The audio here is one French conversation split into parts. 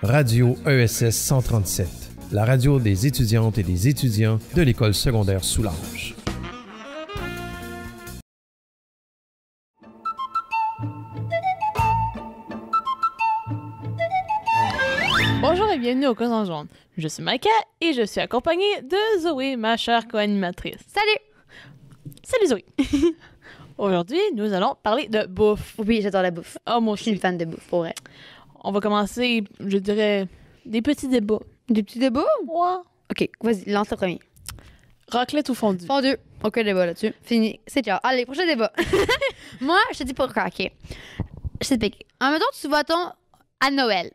Radio ESS 137, la radio des étudiantes et des étudiants de l'école secondaire Soulages. Bonjour et bienvenue au Cause en jaune. Je suis Maïka et je suis accompagnée de Zoé, ma chère co-animatrice. Salut! Salut Zoé! Aujourd'hui, nous allons parler de bouffe. Oui, j'adore la bouffe. Oh, moi Je suis une aussi. fan de bouffe, pour vrai. On va commencer, je dirais, des petits débats. Des petits débats? Ouais. OK, vas-y, lance le premier. Raclette ou fondue? Fondu. Aucun débat là-dessus. Fini. C'est ciao. Allez, prochain débat. Moi, je te dis pourquoi, OK. Je t'explique. En même temps, tu vas à Noël.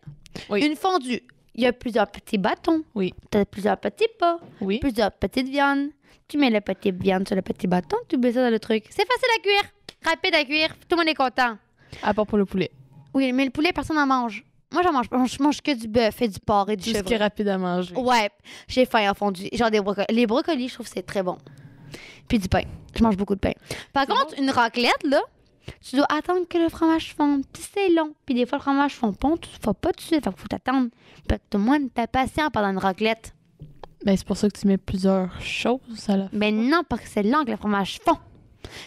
Oui. Une fondue. Il y a plusieurs petits bâtons. Oui. Tu as plusieurs petits pas. Oui. Plusieurs petites viandes. Tu mets la petite viande sur le petit bâton, tu mets ça dans le truc. C'est facile à cuire. Rapide à cuire. Tout le monde est content. À part pour le poulet. Oui, mais le poulet, personne n'en mange. Moi, j'en mange pas. Je mange que du bœuf et du porc et du Tout ce chèvre. qui est rapide à manger. Ouais, j'ai faim en fondu. Genre des brocolis. Les brocolis, je trouve que c'est très bon. Puis du pain. Je mange beaucoup de pain. Par contre, une raclette, là, tu dois attendre que le fromage fonde. Puis c'est long. Puis des fois, le fromage fond pas tout de suite. Fait qu'il faut t'attendre. Puis tout le monde t'as patient pendant une raclette. Ben, c'est pour ça que tu mets plusieurs choses à la fin. Mais non, parce que c'est lent que le fromage fond.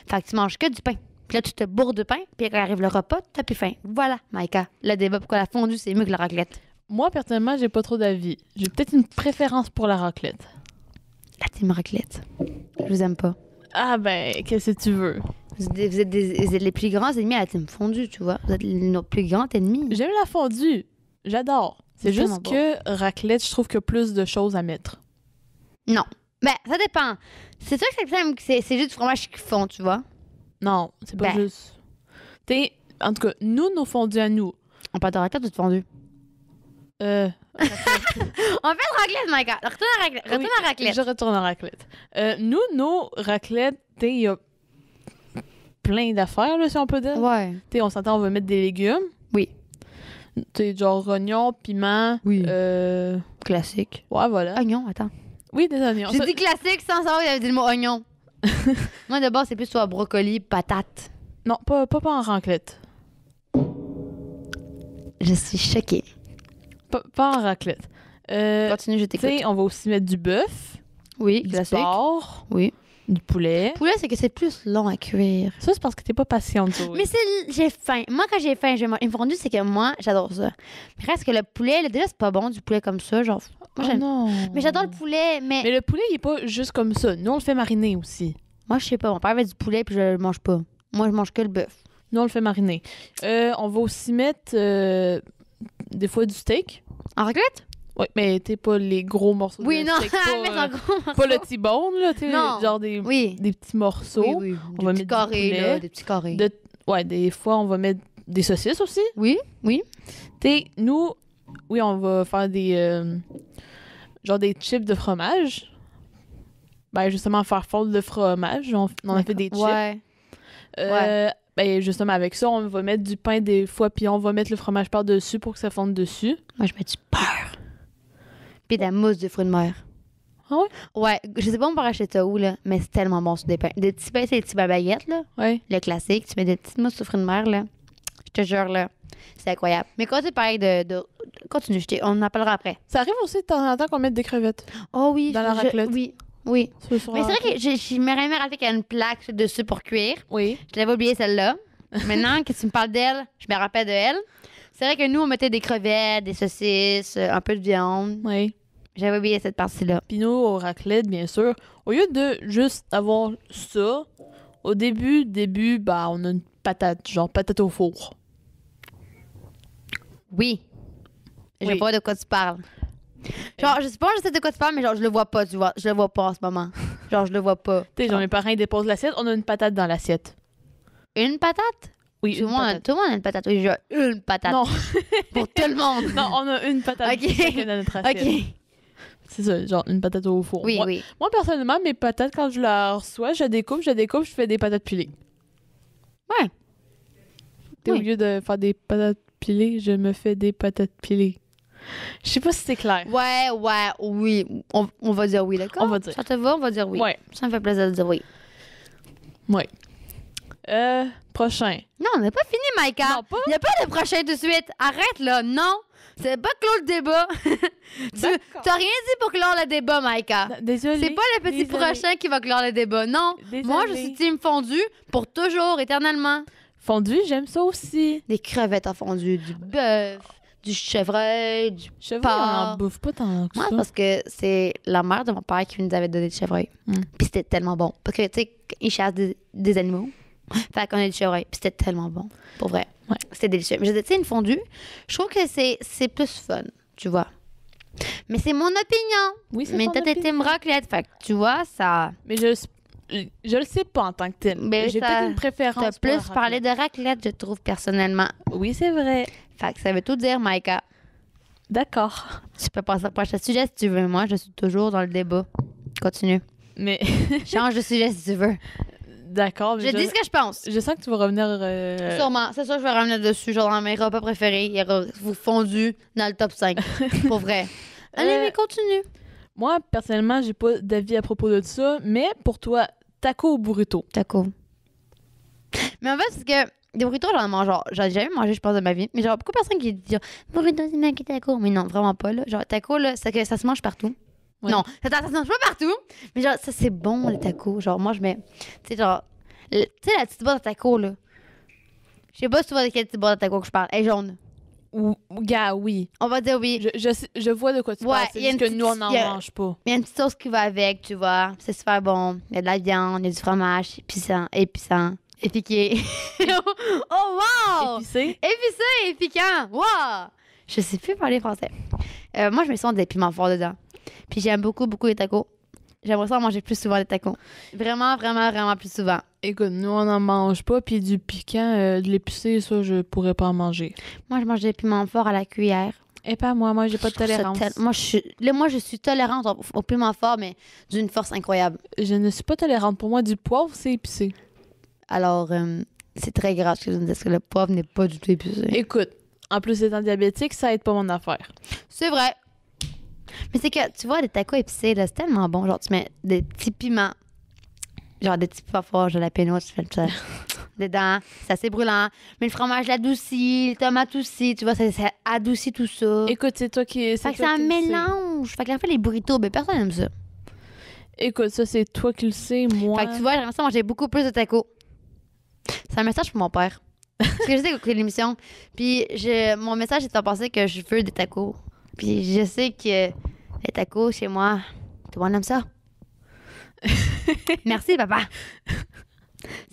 Fait que tu manges que du pain. Puis là, tu te bourres de pain. Puis quand arrive le repas, t'as plus faim. Voilà, Maïka. Le débat pourquoi la fondue, c'est mieux que la raclette. Moi, personnellement, j'ai pas trop d'avis. J'ai peut-être une préférence pour la raclette. La team raclette. Je vous aime pas. Ah ben, qu'est-ce que tu veux? Vous êtes les plus grands ennemis à la team fondue, tu vois. Vous êtes nos plus grands ennemis. J'aime la fondue. J'adore. C'est juste tellement bon. que raclette, je trouve qu'il y a plus de choses à mettre. Non. Ben, ça dépend. C'est sûr que c'est juste du fromage qui fond, tu vois. Non, c'est pas Ben. juste. En tout cas, nous, nos fondus à nous. On parle de raclette ou de fondue? Euh, On fait raclette, Maïka. Retourne à raclette. Retourne à raclette. Je retourne en raclette. Nous, nos raclettes, il y a plein d'affaires, là, si on peut dire. Ouais. On s'entend, on va mettre des légumes. Oui. Genre oignons, piments. Oui. Classique. Ouais, voilà. Oignon, attends. Oui, des oignons. J'ai Ça- dit classique sans savoir qu'il y avait dit le mot oignon. Moi, de base, c'est plus soit brocoli, patate. Non, pas en raclette. Je suis choquée. Pas en raclette. Continue, je Tu t'écoute. sais, on va aussi mettre du bœuf, Oui, du classique. porc, Oui. du poulet. Poulet, c'est que c'est plus long à cuire. Ça, c'est parce que t'es pas patiente, Zoé. Mais j'ai faim. Moi, quand j'ai faim, une fondue, c'est que moi, j'adore ça. Mais reste que le poulet, là, déjà, c'est pas bon, du poulet comme ça. Genre, moi, Oh j'aime. non. Mais j'adore le poulet, mais Mais le poulet, il est pas juste comme ça. Nous, on le fait mariner aussi. moi, je sais pas. Mon père avait du poulet, puis je le mange pas. Moi, je mange que le bœuf. Nous, on le fait mariner. On va aussi mettre des fois du steak. En raclette? Oui, mais t'es pas les gros morceaux Oui, de non. steak. Mais c'est un gros morceau. Pas le T-bone, là. Non. Genre des Oui. petits morceaux. Oui, oui. On va Des mettre petits du carrés, poulet. là. Des petits carrés. Ouais, des fois, on va mettre des saucisses aussi. Oui, oui. Nous, oui, on va faire des... genre des chips de fromage. Ben, justement, faire fondre le fromage. On a fait des chips. Ouais. Ben, justement, avec ça, on va mettre du pain des fois, puis on va mettre le fromage par-dessus pour que ça fonde dessus. Moi, je mets du beurre. Puis de la mousse de fruits de mer. Ah ouais? Ouais. Je sais pas, on peut racheter ça où, là. Mais c'est tellement bon sur des pains. Des petits pains, c'est des petits baguettes, là. Ouais. Le classique. Tu mets des petites mousses de fruits de mer, là. Je te jure, là. C'est incroyable. Mais continue pareil continue, on en appellera après. Ça arrive aussi de temps en temps qu'on mette des crevettes. Oh oui. Dans la raclette. Oui. Oui. Sur Mais la c'est vrai que j'aimerais aimé rajouter qu'il y a une plaque dessus pour cuire. Oui. Je l'avais oublié celle-là. Maintenant que tu me parles d'elle, je me rappelle de elle. C'est vrai que nous, on mettait des crevettes, des saucisses, un peu de viande. Oui. J'avais oublié cette partie-là. Puis nous, au raclette, bien sûr, au lieu de juste avoir ça, au début, bah, on a une patate, genre patate au four. Oui. Je Oui. vois de quoi tu parles. Genre, je sais pas, je sais de quoi tu parles, mais genre, je le vois pas, tu vois. Je le vois pas en ce moment. Genre, je le vois pas. Tu sais, genre, mes parents, ils déposent l'assiette, on a une patate dans l'assiette. Une patate? Oui, Tout le monde a une patate. Oui, j'ai une patate. Non. Pour tout le monde. Non, on a une patate Ok. chacun dans notre assiette. OK. C'est ça, genre une patate au four. Oui, moi, oui. moi, personnellement, mes patates, quand je la reçois, je découpe, je fais des patates pilées. Ouais. Au Oui. lieu de faire des patates pilées, je me fais des patates pilées. Je sais pas si c'est clair. Ouais, oui. On va dire oui, d'accord? On va dire. Ça te va? On va dire oui. Ouais. Ça me fait plaisir de dire oui. Ouais. Prochain. Non, on n'a pas fini, Maïka. Non, pas? Il n'y a pas de prochain tout de suite. Arrête, là. Non. C'est pas clore le débat. T'as rien dit pour clore le débat, Maïka. Désolée. C'est pas le petit prochain qui va clore le débat. Non. Désolée. Moi, je suis team fondu pour toujours, éternellement. Fondu, j'aime ça aussi. Des crevettes en fondu, du bœuf, du chevreuil, du Chevreuil, on porc. en bouffe pas tant que Moi, ça. parce que c'est la mère de mon père qui nous avait donné du chevreuil. Puis c'était tellement bon. Parce que, tu sais, ils chassent des animaux. Fait qu'on a du chevreuil. Puis c'était tellement bon. Pour vrai. Ouais. C'était délicieux. Mais je disais, tu sais, une fondue, je trouve que c'est plus fun, tu vois. Mais c'est mon opinion. Oui, c'est Mais ton toi, t'es opinion. team raclette. Fait que, tu vois, ça... Mais je le sais pas en tant que tel. Ben, J'ai ça- peut-être une préférence. T'as pour plus la parlé raclette. de raclette, je trouve, personnellement. Oui, c'est vrai. Fait que ça veut tout dire, Maïka. D'accord. Tu peux passer au prochain sujet si tu veux. Moi, je suis toujours dans le débat. Continue. Mais Change de sujet si tu veux. d'accord. mais Je dis ce que je pense. je sens que tu vas revenir. Sûrement. C'est sûr que je vais revenir dessus. Genre, dans mes repas préférés, il y aura vous fondu dans le top 5. Pour vrai. Allez, mais continue. Moi, personnellement, j'ai pas d'avis à propos de ça. Mais pour toi, taco ou burrito? Taco. Mais en fait, c'est que des burritos, j'en mange. Genre, j'en ai jamais mangé, je pense, de ma vie. Mais genre, beaucoup de personnes qui disent burrito, c'est mieux que taco. Mais non, vraiment pas, là. Genre, taco, là, c'est que ça se mange partout. Ouais. Non, ça se mange pas partout. Mais genre, ça, c'est bon, les tacos. Genre, moi, je mets. Tu sais, genre. Tu sais, la petite boîte de taco, là. Je sais pas si tu vois de quelle petite boîte de taco que je parle. Elle est jaune. Gars, oui. On va dire oui. Je vois de quoi tu Ouais, parles. C'est il y a juste une que nous, on n'en petite- mange pas. Il y a une petite sauce qui va avec, tu vois. C'est super bon. Il y a de la viande, il y a du fromage, épicant, épiqué. Oh, wow! Épicé? Épicé et piquant. Wow! Je sais plus parler français. Moi, je me sens des piments forts dedans. Puis j'aime beaucoup, beaucoup les tacos. J'aimerais ça en manger plus souvent des tacos. Vraiment, vraiment, vraiment plus souvent. Écoute, nous, on n'en mange pas. Puis du piquant, de l'épicé, ça, je pourrais pas en manger. Moi, je mange des piments forts à la cuillère. Et pas moi, j'ai pas de Je trouve ça tolérance. Moi, je suis tolérante au piment fort, mais d'une force incroyable. Je ne suis pas tolérante. Pour moi, du poivre, c'est épicé. Alors, c'est très grave que je me dise que le poivre n'est pas du tout épicé. Écoute, en plus étant diabétique, ça aide pas mon affaire. C'est vrai. Mais c'est que, tu vois, des tacos épicés, là, c'est tellement bon. Genre, tu mets des petits piments. Genre, des petits piments forts, jalapeno, tu fais ça dedans. C'est assez brûlant. Mais le fromage l'adoucit, les tomates aussi. Tu vois, ça adoucit tout ça. Écoute, c'est toi qui. Fait que c'est un mélange. Fait que en fait, les burritos, ben, personne n'aime ça. Écoute, ça, c'est toi qui le sais, moi. Fait que tu vois, j'aimerais ça manger beaucoup plus de tacos. C'est un message pour mon père. Parce que je sais écouter l'émission. Puis mon message est en penser que je veux des tacos. Puis je sais que les tacos chez moi, tout le monde aime ça. Merci, papa.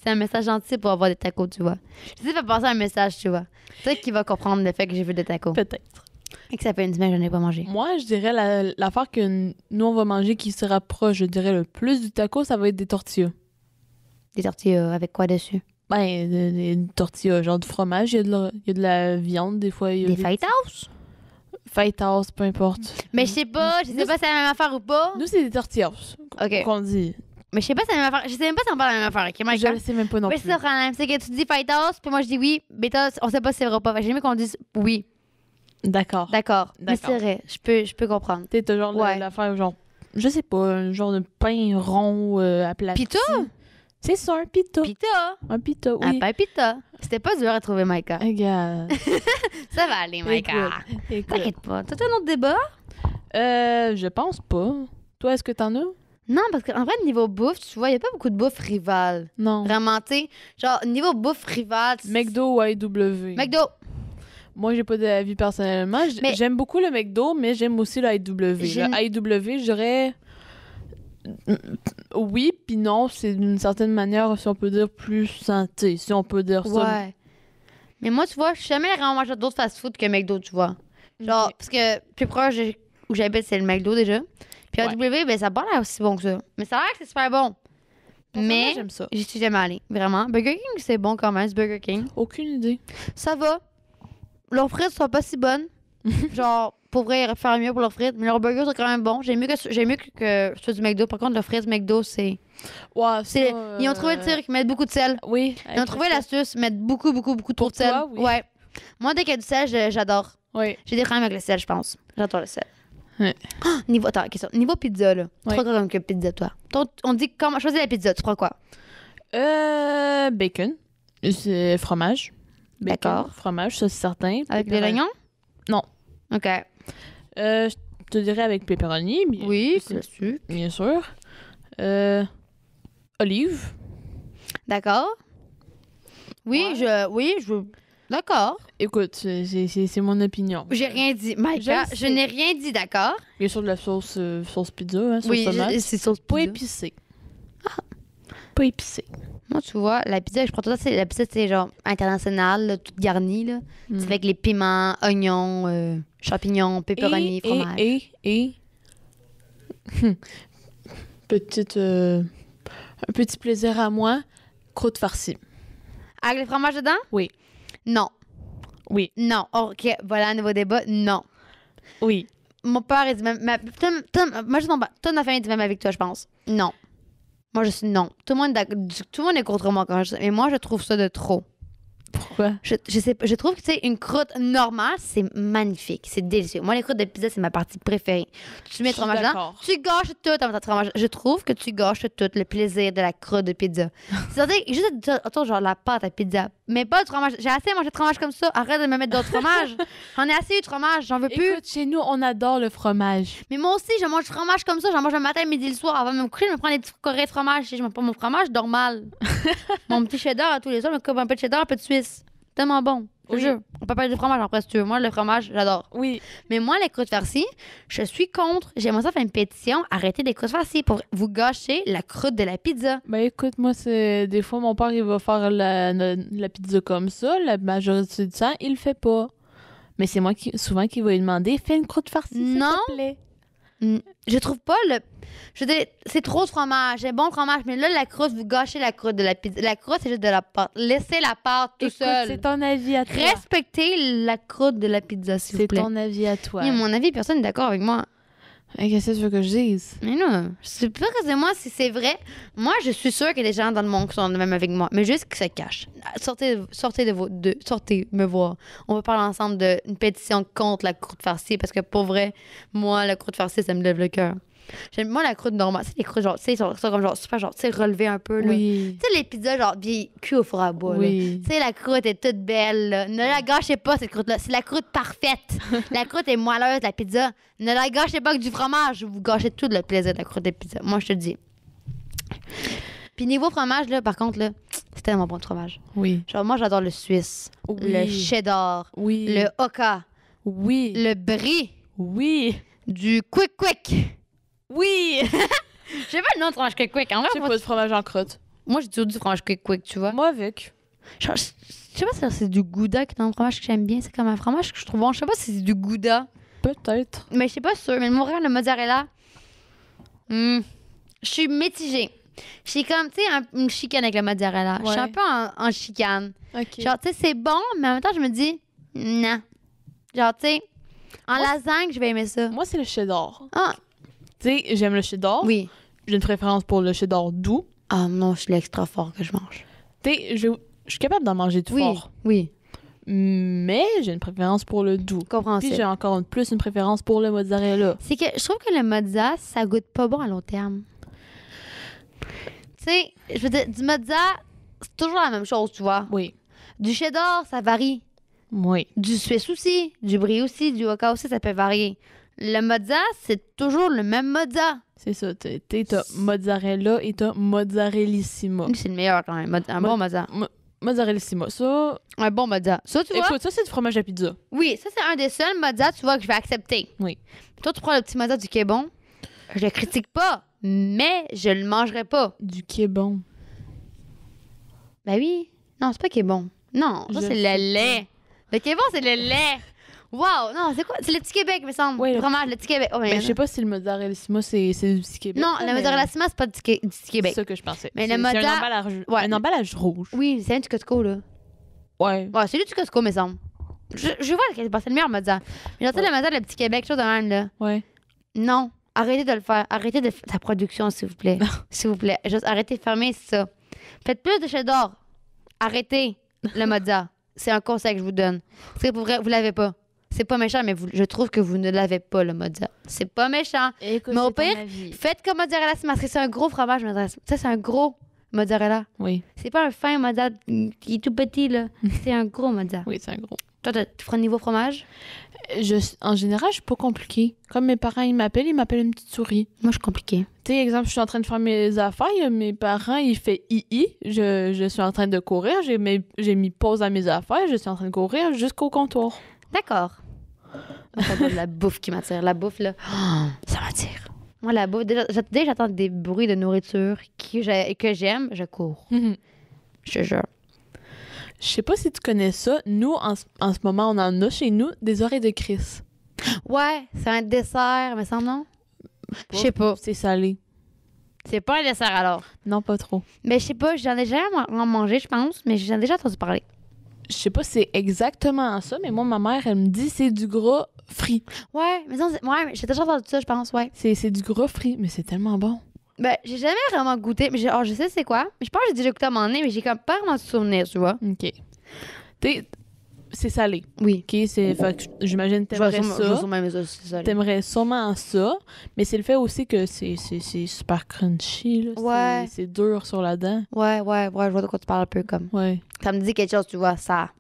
C'est un message gentil pour avoir des tacos, tu vois. Je sais faire passer un message, tu vois. C'est toi qui va comprendre le fait que j'ai vu des tacos. Peut-être. Et que ça fait une semaine que je n'ai pas mangé. Moi, je dirais l'affaire que nous, on va manger qui se rapproche, je dirais, le plus du taco, ça va être des tortillas. Des tortillas avec quoi dessus? Ben, des tortillas, genre du fromage, il y a de la viande, des fois. Il y a Des fajitas? fajitas, peu importe. Mais je sais pas si c'est la même affaire ou pas. Nous, c'est des tortillas. OK. Qu'on dit. Mais je sais pas si c'est la même affaire. Je sais même pas si on parle de la même affaire. OK, Mike? Je le sais même pas non Mais plus. c'est ça, quand même. C'est que tu dis fajitas, puis moi je dis oui. Bêta, on sait pas si c'est vrai ou pas. Fait que j'aime mieux qu'on dise oui. D'accord. D'accord. Mais D'accord. c'est vrai. Je peux comprendre. T'es toujours Ouais. l'affaire, genre, je sais pas, un genre de pain rond aplati. Pita? C'est ça, un pita. Pita. Un pita, Un oui. pain pita. C'était pas dur à trouver, Maïka. Regarde. Ça va aller, Maïka. Écoute. T'inquiète pas. T'as un autre débat? Je pense pas. Toi, est-ce que t'en as? Non, parce qu'en vrai, niveau bouffe, tu vois, il y a pas beaucoup de bouffe rivale. Non. Vraiment, tu sais. Genre, niveau bouffe rivale. McDo ou IW? McDo. Moi, j'ai pas d'avis personnellement. Mais- J'aime beaucoup le McDo, mais j'aime aussi le IW. J'ai- Le IW, je dirais... Oui, puis non, c'est d'une certaine manière, si on peut dire, plus santé, si on peut dire ça. Ouais. Mais moi, tu vois, je suis jamais vraiment mangé d'autres fast-food que McDo, tu vois. Genre, Ok. parce que plus proche où j'habite, c'est le McDo déjà. Puis Ouais. AW, ben ça a pas l'air aussi bon que ça. Mais ça a l'air que c'est super bon. Personnellement, Mais j'aime ça. j'y suis jamais allée, vraiment. Burger King, c'est bon quand même, c'est Burger King. Aucune idée. Ça va. Leurs frites sont pas si bonnes. Genre, pour vrai, ils auraient pu faire mieux pour leurs frites. Mais leurs burgers sont quand même bons. J'aime mieux que ceux du McDo. Par contre, leurs frites McDo, c'est. Ouais, c'est- ça, Ils ont trouvé le truc, ils mettent beaucoup de sel. Oui. Ils ont trouvé l'astuce, mettre beaucoup, beaucoup, beaucoup trop Pour de sel. toi, oui. Ouais. Moi, dès qu'il y a du sel, j'adore. Oui. J'ai des problèmes avec le sel, je pense. J'adore le sel. Ouais. Ah, attends, question. Niveau pizza, là. Tu Ouais. crois quoi comme que pizza, toi? On dit comment choisir la pizza, tu crois quoi? Bacon. C'est fromage. Bacon, D'accord. Fromage, ça, c'est certain. Avec Puis de l'oignon? OK. Je te dirais avec pepperoni. Oui, c'est sûr. Bien sûr. Olive. D'accord. Oui, Ouais. D'accord. Écoute, c'est mon opinion. J'ai rien dit. My Je God, le je sais. n'ai rien dit, d'accord? Bien sûr, de la sauce pizza, hein, sauce Oui, tomate. c'est sauce Pas pizza. épicé. Pas épicé. Moi, tu vois, la pizza, je prends tout ça, la pizza, c'est genre internationale, là, toute garnie, là. Mm. C'est avec les piments, oignons, champignons, pepperoni, fromage. Et petite, un petit plaisir à moi, croûte farcie. Avec le fromage dedans? Oui. Non. Oui. Non. OK, voilà un nouveau débat. Non. Oui. Mon père, il dit même. Moi, je toute ma famille dit même avec toi, je pense. Non. Moi, je suis non. Tout le monde est contre moi quand je dis ça. Mais moi, je trouve ça de trop. Pourquoi? Je sais pas. Je trouve que, tu sais, une croûte normale, c'est magnifique. C'est délicieux. Moi, les croûtes de pizza, c'est ma partie préférée. Tu mets le Je suis fromage dedans, d'accord. tu gâches tout avec ton fromage. Je trouve que tu gâches tout le plaisir de la croûte de pizza. C'est-à-dire, juste autour, genre, la pâte à pizza. Mais pas du fromage. J'ai assez mangé de fromage comme ça. Arrête de me mettre d'autres fromages. J'en ai assez eu de fromage. J'en veux plus. Écoute, chez nous, on adore le fromage. Mais moi aussi, je mange du fromage comme ça. J'en mange le matin, midi, le soir. Avant de me coucher, je me prends des petits carrés de fromage. Si je mange pas mon fromage, je dors mal. Mon petit cheddar à tous les soirs, je me coupe un peu de cheddar, un peu de suisse. Tellement bon. Je te Oui. jure. On peut parler de fromage après si tu veux. Moi, le fromage, j'adore. Oui. Mais moi, les croûtes farcies, je suis contre. J'aimerais ça faire une pétition. Arrêtez les croûtes farcies pour vous gâcher la croûte de la pizza. Ben écoute, moi, c'est des fois, mon père, il va faire la pizza comme ça. La majorité du temps, il le fait pas. Mais c'est moi souvent qui va lui demander, fais une croûte farcie, s'il Non. te plaît. Je trouve pas le. Je veux dire, c'est trop de fromage. C'est bon le fromage, mais là, la croûte, vous gâchez la croûte de la pizza. La croûte, c'est juste de la pâte. Laissez la pâte tout Écoute, seul. c'est ton avis à toi. Respectez la croûte de la pizza, s'il vous C'est plaît. ton avis à toi. Oui, à mon avis, personne n'est d'accord avec moi. Qu'est-ce que tu veux que je dise? Mais non, je sais pas que c'est moi si c'est vrai. Moi, je suis sûre qu'il y a des gens dans le monde qui sont de même avec moi, mais juste qu'ils se cachent. Sortez me voir. On va parler ensemble d'une pétition contre la croûte farcie parce que pour vrai, moi, la croûte farcie, ça me lève le cœur. J'aime moi la croûte normale, c'est les croûtes genre, tu sais, sont comme genre super genre, tu sais, relevées un peu là. Oui. Tu sais les pizzas genre bien cuits au four à bois. Oui. Tu sais la croûte est toute belle. Là. Ne la gâchez pas cette croûte là, c'est la croûte parfaite. La croûte est moelleuse la pizza. Ne la gâchez pas avec du fromage, vous gâchez tout le plaisir de la croûte de pizza. Moi je te le dis. Puis niveau fromage là, par contre là, c'est tellement bon le fromage. Oui. Genre moi j'adore le suisse, le cheddar, Oui. le oka, Oui. le brie, Oui. du quick. Oui. Je sais pas le nom de fromage quick. En vrai, Je sais pas de fromage en croûte. moi, j'ai toujours du fromage quick, tu vois. Moi avec. Genre, je sais pas si c'est du Gouda qui est dans le fromage que j'aime bien. C'est comme un fromage que je trouve bon. Je sais pas si c'est du Gouda. Peut-être. Mais je suis pas sûre. Mais le Montréal, le mozzarella, je suis mitigée. Je suis comme, tu sais, une chicane avec le mozzarella. Je suis Ouais. un peu en chicane. OK. Genre, tu sais, c'est bon, mais en même temps, je me dis, non. Genre, tu sais, en Moi, lasagne, je vais aimer ça. Moi, c'est le cheddar. Ah, Tu sais, j'aime le cheddar. oui. J'ai une préférence pour le cheddar doux. Ah non, c'est l'extra fort que je mange. Tu sais, je suis capable d'en manger tout Oui, fort. oui. Mais j'ai une préférence pour le doux. Puis Compréhensible. j'ai encore plus une préférence pour le mozzarella. C'est que je trouve que le mozza, ça goûte pas bon à long terme. Tu sais, je veux dire, du mozza, c'est toujours la même chose, tu vois. Oui. Du cheddar, ça varie. Oui. Du suisse aussi, du brie aussi, du oka aussi, ça peut varier. Le mozza, c'est toujours le même mozza. C'est ça. T'as mozzarella et t'as mozzarellissima. C'est le meilleur quand même, un bon mozza. Mozzarellissima. Ça, Un bon mozza. Ça, tu vois? écoute, ça, c'est du fromage à pizza. Oui, ça, c'est un des seuls mozzas, tu vois, que je vais accepter. Oui. Toi, tu prends le petit mozza du Québon, je le critique pas, mais je le mangerai pas. Du Québon. Ben oui. Non, c'est pas Québon. Non, ça, Je c'est sais le lait. Le Québon, c'est le lait. Wow, non, c'est quoi? C'est le petit Québec, me semble. Oui, le Fromage, le petit Québec. Oh, Mais je sais pas si le mozzarellissima, c'est du petit Québec. Non, là, le mais mozzarella cima, c'est pas du petit C'est Québec. ça que je pensais. Mais C'est le c'est mozza- un emballage, Ouais. un emballage rouge. Oui, c'est un du Costco, là. Ouais. Ouais, c'est lui du Costco, me semble. Je vois lequel c'est le meilleur mozza. Mais genre, tu sais, le mozza, le petit Québec, chose de même, là. Ouais. Non, arrêtez de le faire. Arrêtez de ta production, s'il vous plaît. S'il vous plaît. Juste arrêtez de fermer ça. Faites plus de cheddar. Arrêtez le mozza. C'est un conseil que je vous donne. Parce que pour vrai, vous l'avez pas. C'est pas méchant, mais je trouve que vous ne l'avez pas, le mozza. C'est pas méchant. Écoute, Mais au c'est ton pire, avis. faites comme mozzarella sima, parce que c'est un gros fromage, mozzarella. Ça, c'est un gros mozzarella. Oui. C'est pas un fin mozza qui est tout petit, là. C'est un gros mozza. Oui, c'est un gros. Toi, tu feras niveau fromage? En général, je suis pas compliquée. Comme mes parents, ils m'appellent une petite souris. Moi, je suis compliquée. Tu sais, exemple, je suis en train de faire mes affaires, il y a mes parents, ils font i. Je suis en train de courir, j'ai mis pause à mes affaires, je suis en train de courir jusqu'au comptoir. D'accord. Moi, ça doit être la bouffe qui m'attire. La bouffe, là, ça m'attire. Moi, la bouffe, dès que j'entends des bruits de nourriture que j'aime, je cours. Je te jure. Je sais pas si tu connais ça. Nous, en ce moment, on en a chez nous des oreilles de Chris. Ouais, c'est un dessert, mais sans nom. Je sais pas. C'est salé. C'est pas un dessert alors. Non, pas trop. Mais je sais pas, j'en ai jamais en mangé, je pense, mais j'en ai déjà entendu parler. Je sais pas si c'est exactement ça, mais moi, ma mère, elle me dit c'est du gras frit. Ouais, mais j'ai déjà entendu ça, je pense, ouais. C'est du gras frit, mais c'est tellement bon. Ben, j'ai jamais vraiment goûté, mais je sais c'est quoi. Mais je pense que j'ai déjà goûté à un moment donné, mais j'ai comme pas vraiment de souvenir, tu vois. OK. C'est salé. Oui. OK, fait que j'imagine que t'aimerais ça. T'aimerais sûrement ça, mais c'est le fait aussi que c'est super crunchy, là. Ouais. C'est dur sur la dent. Ouais, je vois de quoi tu parles un peu comme. Ouais. Ça me dit quelque chose, tu vois, ça.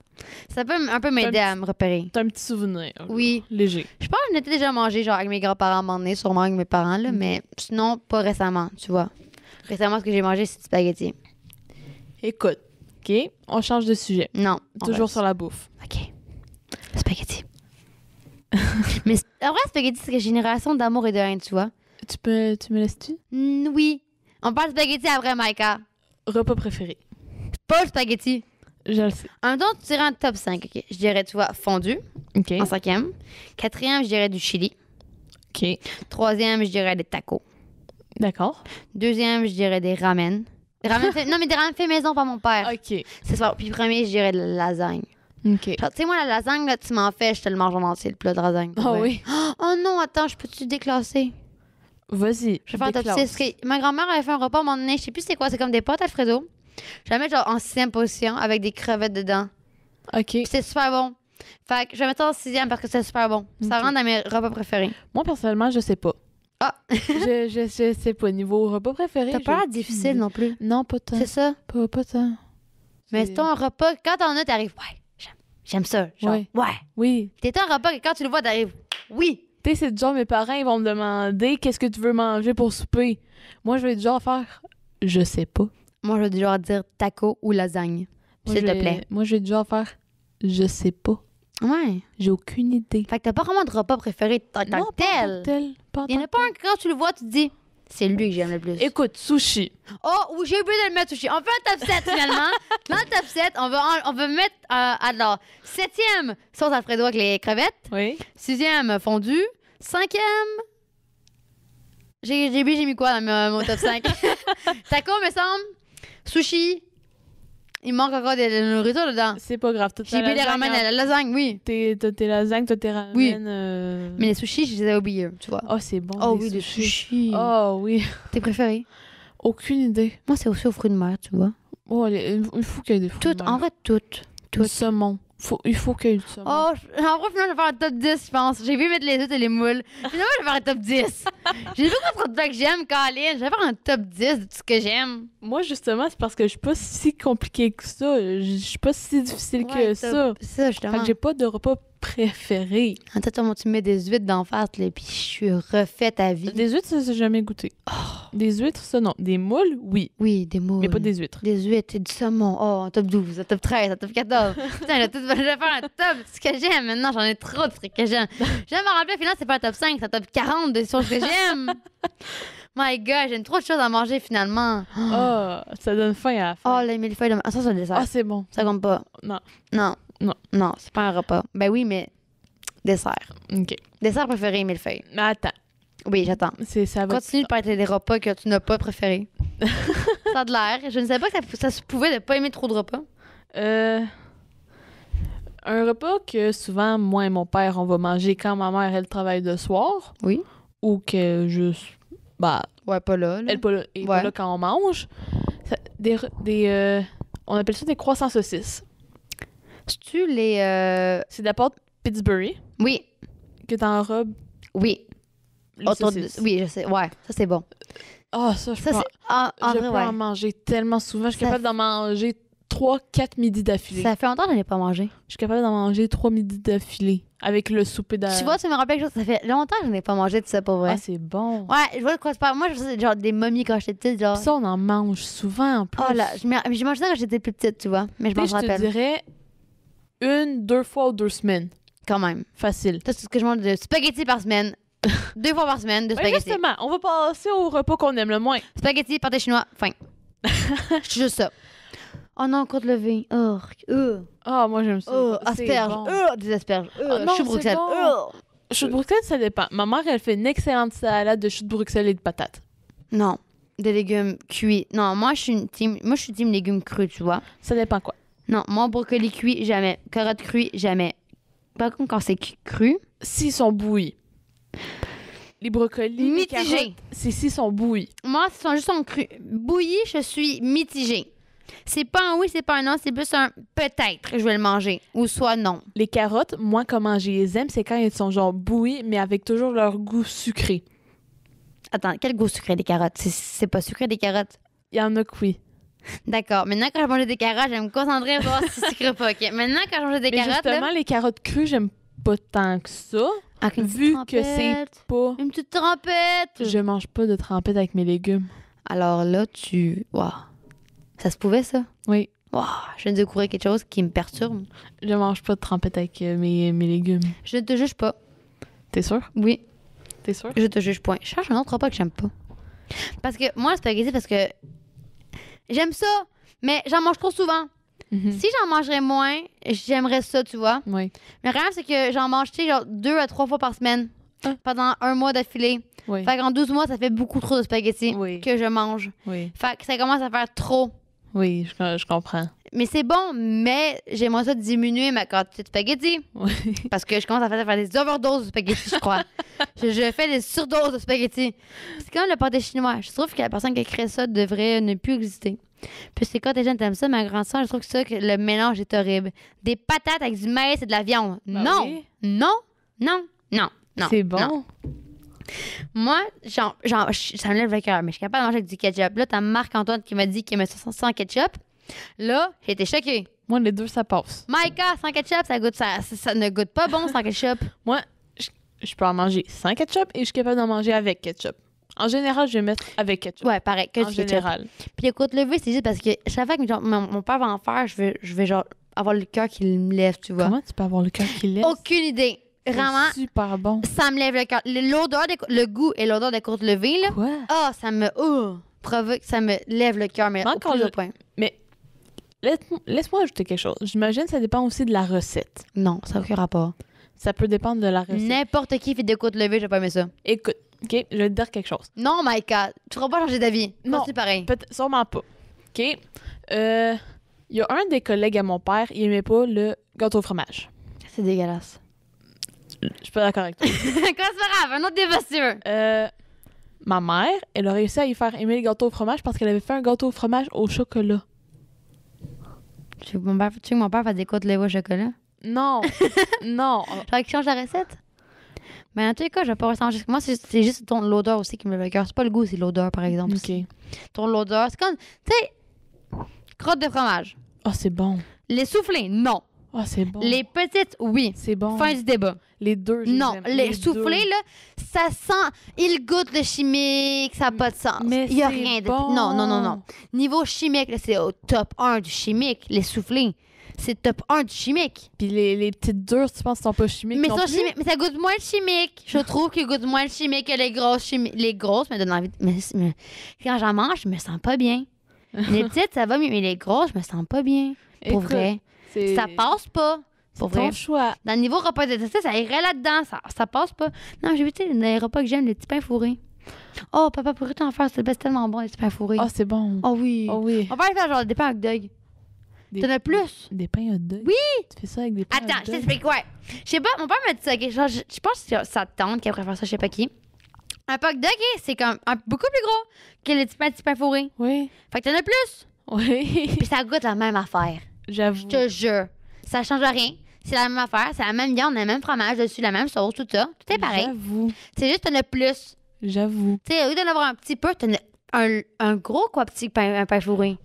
Ça peut un peu m'aider à me repérer. T'as un petit souvenir. Oui. Léger. Je pense que je l'étais déjà mangé, genre, avec mes grands-parents à un moment donné, sûrement avec mes parents, là, mais sinon, pas récemment, tu vois. Récemment, ce que j'ai mangé, c'est du spaghetti. Écoute, OK, on change de sujet. Non. Toujours sur la bouffe. OK. Spaghetti. Mais en vrai, spaghetti, c'est une génération d'amour et de haine, tu vois. Tu me laisses-tu? Oui. On parle de spaghetti après, Maïka. Repas préféré. Pas le spaghetti. Je le sais. En même temps, tu dirais un top 5, OK. Je dirais, tu vois, fondu. OK. En 5e. 4e, je dirais du chili. OK. 3e, je dirais des tacos. D'accord. 2e, je dirais des ramen. Non, mais des ramen faits maison par mon père. OK. C'est ça. Puis premier, je dirais de la lasagne. OK. Genre, tu sais, moi, la lasagne, là, tu m'en fais, je te le mange en entier, le plat de lasagne. Ah Ouais. oui. Oh non, attends, je peux-tu déclasser? Vas-y. Je vais faire un top 6. Ma grand-mère avait fait un repas à un moment donné, je sais plus c'est quoi, c'est comme des pâtes Alfredo. Je vais la mettre genre en 6e position avec des crevettes dedans. OK. Puis c'est super bon. Fait que je vais mettre ça en 6e parce que c'est super bon. Ça Ok. rentre dans mes repas préférés. Moi, personnellement, je sais pas. Ah! je sais pas. Niveau repas préféré. T'as pas l'air difficile non plus. Non, pas tant. C'est ça? Pas tant. Mais C'est- c'est un repas, quand t'en as, t'arrives, ouais, j'aime ça. Genre, Ouais. ouais. Oui. T'es un repas que quand tu le vois, t'arrives, oui. Tu sais, c'est du genre, mes parents, ils vont me demander qu'est-ce que tu veux manger pour souper. Moi, je vais du genre faire je sais pas. Moi, je vais du genre dire taco ou lasagne. Moi, S'il je te vais- plaît. Moi, je vais du genre faire je sais pas. Ouais. J'ai aucune idée. Fait que t'as pas vraiment de repas préféré tant Non, que tel. Pas en Il y en a tant pas un que quand tu le vois, tu te dis, c'est lui que j'aime le plus. Écoute, sushi. Oh, oui, j'ai oublié de le mettre sushi. On fait un top 7 finalement. Dans le top 7, on va mettre, alors, 7e, sauce Alfredo avec les crevettes. Oui. 6e, fondu. 5e, j'ai mis quoi dans mon top 5? Taco, me semble. Sushi. Il manque encore de la nourriture dedans. C'est pas grave. J'ai oublié les ramen à la lasagne, oui. T'as tes lasagnes, t'as tes ramen. Oui. Mais les sushis, je les ai oubliés, tu vois. Oh, c'est bon. Oh des oui, des sushis. sushis. Oh oui. Tes préférés? Aucune idée. Moi, c'est aussi aux fruits de mer, tu vois. Oh, il faut qu'il y ait des fruits. Toutes, de mer. en vrai, toutes. Le saumon. Il faut qu'il y ait du saumon. Oh, en vrai, finalement, je vais faire un top 10, je pense. J'ai vu mettre les autres et les moules. Finalement, je vais faire un top 10. J'ai vu trop de plats que j'aime, Colin. Je vais faire un top 10 de tout ce que j'aime. Moi, justement, c'est parce que je suis pas si compliquée que ça. Je suis pas si difficile que ça. C'est ça, Fait justement. que j'ai pas de repas préféré. En tête, tu me mets des huîtres d'en face, là, puis je suis refaite à vie. Des huîtres, ça, j'ai jamais goûté. Des huîtres, ça, non. Des moules, oui. Oui, des moules. Mais pas des huîtres. Des huîtres et du saumon. Oh, en top 12, en top 13, en top 14. Putain, je vais faire un top de ce que j'aime. Maintenant, j'en ai trop de trucs que j'aime. J'aime me rappeler, finalement, c'est pas un top 5, c'est un top 40 de choses que j'aime. My God, j'aime trop de choses à manger, finalement. Oh, ça donne faim à la fin. Oh, les millefeuilles de... Ah, ça, c'est le dessert. Ah, c'est bon. Ça compte pas. Non. Non. Non. Non, c'est pas un repas. Ben oui, mais dessert. OK. Dessert préféré, millefeuille. Mais attends. Oui, j'attends. Ça va. Continue de parler des repas que tu n'as pas préférés. Ça a de l'air. Je ne savais pas que ça se pouvait de pas aimer trop de repas. Un repas que souvent, moi et mon père, on va manger quand ma mère, elle travaille de soir. Oui. Ou que juste... Bah, Ouais, pas là. elle est pas là, Ouais. là quand on mange. On appelle ça des croissants saucisses. C'est-tu les... C'est de la pâte Pittsburgh Oui. que t'enrobes Oui. les Autour de- saucisses. Oui, je sais. Ouais, ça, c'est bon. Ah, ça, je Ça, peux, c'est... En je vrai, peux ouais. en manger tellement souvent. Je suis Ça capable d'en manger 3-4 midis d'affilée. Ça fait longtemps que je n'ai pas mangé. Je suis capable d'en manger 3 midis d'affilée avec le souper Tu vois, tu me rappelles quelque chose. Ça fait longtemps que je n'ai pas mangé de ça, pour vrai. Ah, c'est bon. Ouais, je vois de quoi tu parles. Moi, je faisais genre des momies quand j'étais petite. Genre... Ça, on en mange souvent en plus. Oh là, j'ai mangé ça quand j'étais plus petite, tu vois. Mais je m'en Tu sais, je te rappelle. dirais 1-2 fois ou 2 semaines. Quand même. Facile. Ça, c'est ce que je mange de spaghettis par semaine. 2 fois par semaine de Ouais, spaghettis. justement, on va passer au repas qu'on aime le moins. Spaghettis, pâté chinois, fin. Je suis juste ça. Oh non, côte levée. Ah, moi, j'aime ça. C'est Asperges. bon. Des asperges. non, Chou c'est Bruxelles. bon. Chou de Bruxelles, ça dépend. Ma mère, elle fait une excellente salade de chou de Bruxelles et de patates. Non, des légumes cuits. Non, moi, je suis team légumes crus, tu vois. Ça dépend quoi. Non, moi, brocoli cuit, jamais. Carottes cuites, jamais. Par contre, quand c'est cru, S'ils sont bouillis. Les brocolis, les Mitigé. carottes, c'est s'ils sont bouillis. moi, si sont juste en cru. Bouilli, je suis mitigée. C'est pas un oui, c'est pas un non, c'est plus un peut-être, je vais le manger. Ou soit non. Les carottes, moi, comment je les aime, c'est quand ils sont genre bouillis, mais avec toujours leur goût sucré. Attends, quel goût sucré des carottes? C'est pas sucré des carottes? Il y en a que oui. D'accord. Maintenant, quand je mange des carottes, je vais me concentrer pour voir si c'est sucré ou pas. OK. Maintenant, quand je mange des Mais carottes, justement, là, les carottes crues, j'aime pas tant que ça. avec une petite Vu que c'est trempette. pas... Une petite trempette. Je mange pas de trempette avec mes légumes. Alors là, Waouh. Ça se pouvait, ça? Oui. Waouh. Je viens de découvrir quelque chose qui me perturbe. Je mange pas de trempette avec mes légumes. Je ne te juge pas. T'es sûr? Oui. T'es sûr? Je te juge point. Je cherche un autre repas que j'aime pas. Parce que moi, le spaghetti, parce que j'aime ça, mais j'en mange trop souvent. Mhm. Si j'en mangerais moins, j'aimerais ça, tu vois. Oui. Mais le problème, c'est que j'en mange, tu sais, genre 2 à 3 fois par semaine Ah. pendant un mois d'affilée. Oui. Fait qu'en 12 mois, ça fait beaucoup trop de spaghetti Oui. que je mange. Oui. Fait que ça commence à faire trop. Oui, je comprends. Mais c'est bon, mais j'aimerais ça diminuer ma quantité de spaghetti. Oui. Parce que je commence à faire des overdoses de spaghetti, je crois. je fais des surdoses de spaghetti. C'est comme le pâté chinois. Je trouve que la personne qui a créé ça devrait ne plus exister. Puis c'est quand t'es jeune, t'aimes ça, ma grande soeur, je trouve que ça, que le mélange est horrible. Des patates avec du maïs et de la viande. Ben non, oui. non, non, non, non. C'est bon. non. Moi, genre, ça me lève le cœur, mais je suis capable de manger avec du ketchup. Là, t'as Marc-Antoine qui m'a dit qu'il aimait ça sans ketchup. Là, j'ai été choquée. Moi, les deux, ça passe. Maïka, sans ketchup, ça ne goûte pas bon sans ketchup. Moi, je peux en manger sans ketchup et je suis capable d'en manger avec ketchup. En général, je vais mettre avec ketchup. Ouais, pareil, que en du ketchup. général. Puis les côtes levées, c'est juste parce que chaque fois que genre, mon père va en faire, je vais genre avoir le cœur qui me lève, tu vois. Comment tu peux avoir le cœur qui lève? Aucune idée. Vraiment, Super bon. ça me lève le cœur. L'odeur, le goût et l'odeur des côtes levées, là, Quoi? ça me provoque, ça me lève le cœur, mais Moi, au quand plus je- haut point. Mais laisse-moi ajouter quelque chose. J'imagine que ça dépend aussi de la recette. Non, ça n'a aucun rapport. Ça peut dépendre de la recette. N'importe qui fait des côtes levées, j'ai pas aimé ça. Écoute, OK, je vais te dire quelque chose. Non, Maïka, tu ne vas pas changer d'avis. Non. C'est pareil. Peut-être, sûrement pas. OK? Il y a un des collègues à mon père, il aimait pas le gâteau au fromage. C'est dégueulasse. Je suis pas d'accord avec toi. Quoi, c'est pas grave, un autre débat, si tu veux. Ma mère, elle a réussi à y faire aimer le gâteau au fromage parce qu'elle avait fait un gâteau au fromage au chocolat. Tu veux que mon père fasse des côtes levées au chocolat? Non, non. Genre qu'il change la recette? Mais en tous les cas, je vais pas ressentir. Moi, c'est juste l'odeur aussi qui me lève le cœur. C'est pas le goût, c'est l'odeur, par exemple. OK. Ton l'odeur, c'est comme, tu sais, crotte de fromage. Oh, c'est bon. Les soufflés, non. Oh, c'est bon. Les petites, oui. C'est bon. Fin du débat. Les deux, je Non, aime. les soufflés, deux. là, ça sent, ils goûtent le chimique, ça n'a pas de sens. Mais Il y a c'est rien de... bon. Non, non, non, non. Niveau chimique, là, c'est au top 1 du chimique. Les soufflés, c'est top 1 du chimique. Puis les petites dures, tu penses, sont pas chimiques Mais, non ça, plus? chimique, mais ça goûte moins le chimique. Je trouve qu'ils goûtent moins le chimique que les grosses chimiques. Les grosses me donnent envie de... mais quand j'en mange, je me sens pas bien. Les petites, ça va mieux, mais les grosses, je me sens pas bien. Pour Écoute, vrai. c'est- Ça passe pas. Pour c'est ton vrai. choix. Dans le niveau repas de ça irait là-dedans. Ça passe pas. Non, j'ai vu, tu sais, les repas que j'aime, les petits pains fourrés. Oh, papa, pourrais t'en faire? C'est tellement bon, les petits pains fourrés. Oh, c'est bon. Oh oui. Oh oui. On va aller faire genre des pains hot dog. Des- T'en as plus? Des pains hot dog? Oui! Tu fais ça avec des pains Attends, hot je dog? t'explique quoi. Je sais pas, mon père m'a dit ça. Ok, genre, je pense que c'est sa tante qui préfère ça, je sais pas qui. Un hot dog, c'est comme beaucoup plus gros que les petits pains fourrés. Oui. Fait que t'en as plus. Oui. Puis ça goûte la même affaire. J'avoue. Je te jure. Ça change rien. C'est la même affaire. C'est la même viande, le même fromage dessus, la même sauce, tout ça. Tout est pareil. J'avoue. C'est juste t'en as plus. J'avoue. Tu sais, au lieu d'en avoir un petit peu, t'en as un gros, quoi, un pain fourré.